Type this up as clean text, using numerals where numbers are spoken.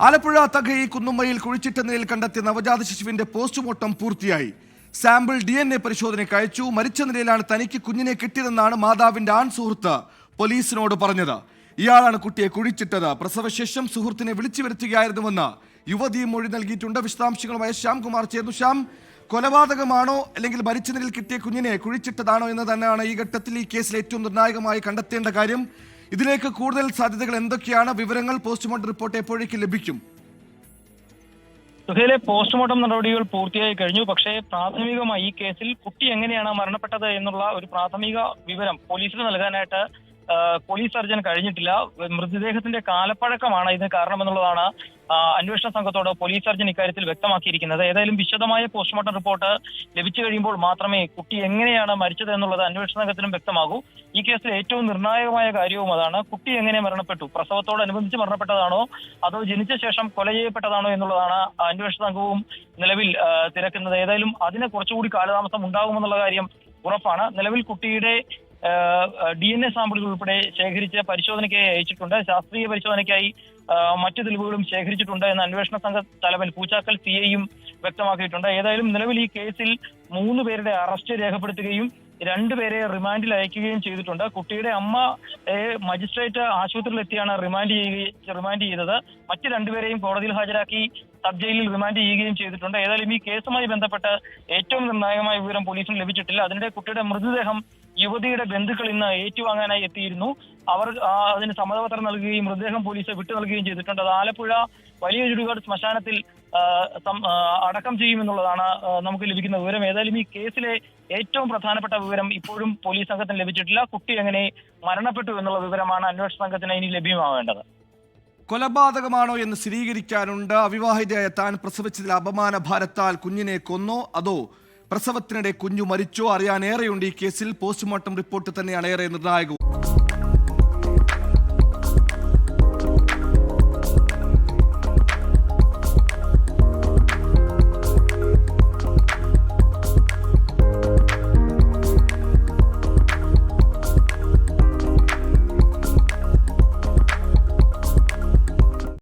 ആലപ്പുഴ തകഴി കുന്നുമ്മയിൽ കുഴിച്ചിട്ട നിലയിൽ കണ്ടെത്തിയ നവജാത ശിശുവിന്റെ പോസ്റ്റ്മോർട്ടം പൂർത്തിയായി. സാമ്പിൾ DNA പരിശോധനയ്ക്ക് അയച്ചു. മരിച്ച നിലയിലാണ് തനിക്ക് കുഞ്ഞിനെ കിട്ടിയതെന്നാണ് മാതാവിന്റെ ആൺ സുഹൃത്ത് പോലീസിനോട് പറഞ്ഞത്. ഇയാളാണ് കുട്ടിയെ കുഴിച്ചിട്ടത്. പ്രസവശേഷം സുഹൃത്തിനെ വിളിച്ചു വരുത്തുകയായിരുന്നുവെന്ന് യുവതി മൊഴി നൽകിയിട്ടുണ്ട്. വിശദാംശങ്ങളുമായി ശ്യാംകുമാർ ചേർന്നു. ശ്യാം, കൊലപാതകമാണോ അല്ലെങ്കിൽ മരിച്ച നിലയിൽ കിട്ടിയ കുഞ്ഞിനെ കുഴിച്ചിട്ടതാണോ എന്ന് തന്നെയാണ് ഈ ഘട്ടത്തിൽ ഈ കേസിൽ ഏറ്റവും നിർണായകമായി കണ്ടെത്തേണ്ട കാര്യം. ഇതിലേക്ക് കൂടുതൽ സാധ്യതകൾ എന്തൊക്കെയാണ്? വിവരങ്ങൾ, പോസ്റ്റ്മോർട്ടം റിപ്പോർട്ട് എപ്പോഴേക്ക് ലഭിക്കും? സുഹേലെ, പോസ്റ്റ്മോർട്ടം നടപടികൾ പൂർത്തിയായി കഴിഞ്ഞു. പക്ഷേ പ്രാഥമികമായി ഈ കേസിൽ കുട്ടി എങ്ങനെയാണ് മരണപ്പെട്ടത് എന്നുള്ള ഒരു പ്രാഥമിക വിവരം പോലീസിന് നൽകാനായിട്ട് പോലീസ് സർജൻ കഴിഞ്ഞിട്ടില്ല. മൃതദേഹത്തിന്റെ കാലപ്പഴക്കമാണ് ഇതിന് കാരണമെന്നുള്ളതാണ് അന്വേഷണ സംഘത്തോട് പോലീസ് സർജൻ ഇക്കാര്യത്തിൽ വ്യക്തമാക്കിയിരിക്കുന്നത്. ഏതായാലും വിശദമായ പോസ്റ്റ്മോർട്ടം റിപ്പോർട്ട് ലഭിച്ചു കഴിയുമ്പോൾ മാത്രമേ കുട്ടി എങ്ങനെയാണ് മരിച്ചത് എന്നുള്ളത് അന്വേഷണ സംഘത്തിനും വ്യക്തമാകൂ. ഈ കേസിൽ ഏറ്റവും നിർണായകമായ കാര്യവും അതാണ്. കുട്ടി എങ്ങനെ മരണപ്പെട്ടു? പ്രസവത്തോടനുബന്ധിച്ച് മരണപ്പെട്ടതാണോ അതോ ജനിച്ച ശേഷം കൊല ചെയ്യപ്പെട്ടതാണോ എന്നുള്ളതാണ് അന്വേഷണ സംഘവും നിലവിൽ തിരക്കുന്നത്. ഏതായാലും അതിന് കുറച്ചുകൂടി കാലതാമസം ഉണ്ടാകുമെന്നുള്ള കാര്യം ഉറപ്പാണ്. നിലവിൽ കുട്ടിയുടെ DNA സാമ്പിളുകൾ ഉൾപ്പെടെ ശേഖരിച്ച് പരിശോധനയ്ക്കായി അയച്ചിട്ടുണ്ട്. ശാസ്ത്രീയ പരിശോധനയ്ക്കായി മറ്റു തെളിവുകളും ശേഖരിച്ചിട്ടുണ്ട് എന്ന് അന്വേഷണ സംഘ തലവൻ പൂച്ചാക്കൽ CIയും വ്യക്തമാക്കിയിട്ടുണ്ട്. ഏതായാലും നിലവിൽ ഈ കേസിൽ 3 പേരുടെ അറസ്റ്റ് രേഖപ്പെടുത്തുകയും 2 പേരെ റിമാൻഡിൽ അയക്കുകയും ചെയ്തിട്ടുണ്ട്. കുട്ടിയുടെ അമ്മ മജിസ്ട്രേറ്റ് ആശുപത്രിയിൽ എത്തിയാണ് റിമാൻഡ് ചെയ്തത്. മറ്റ് 2 പേരെയും കോടതിയിൽ ഹാജരാക്കി സബ് ജയിലിൽ റിമാൻഡ് ചെയ്യുകയും ചെയ്തിട്ടുണ്ട്. ഏതായാലും ഈ കേസുമായി ബന്ധപ്പെട്ട് ഏറ്റവും നിർണായകമായ വിവരം പോലീസിന് ലഭിച്ചിട്ടില്ല. അതിന്റെ കുട്ടിയുടെ മൃതദേഹം യുവതിയുടെ ബന്ധുക്കൾ ഇന്ന് ഏറ്റുവാങ്ങാനായി എത്തിയിരുന്നു. അവർ അതിന് സമ്മതപത്രം നൽകുകയും മൃതദേഹം പോലീസ് വിട്ടു നൽകുകയും ചെയ്തിട്ടുണ്ട്. അത് ആലപ്പുഴ വലിയ ചുടുകാട് ശ്മശാനത്തിൽ അടക്കം ചെയ്യുമെന്നുള്ളതാണ് നമുക്ക് ലഭിക്കുന്ന വിവരം. ഏതായാലും ഈ കേസിലെ ഏറ്റവും പ്രധാനപ്പെട്ട വിവരം ഇപ്പോഴും പോലീസ് സംഘത്തിന് ലഭിച്ചിട്ടില്ല. കുട്ടി എങ്ങനെ മരണപ്പെട്ടു എന്നുള്ള വിവരമാണ് അന്വേഷണ സംഘത്തിന് ഇനി ലഭ്യമാവേണ്ടത്. കൊലപാതകമാണോ എന്ന് സ്ഥിരീകരിക്കാനുണ്ട്. അവിവാഹിതയായ താൻ പ്രസവിച്ചതിൽ അപമാന ഭാരത്താൽ കുഞ്ഞിനെ കൊന്നോ അതോ പ്രസവത്തിനിടെ കുഞ്ഞു മരിച്ചോ അറിയാനേറെയുണ്ട് ഈ കേസിൽ. പോസ്റ്റ്മോർട്ടം റിപ്പോർട്ട് തന്നെയാണ് ഏറെ നിർണായകവും.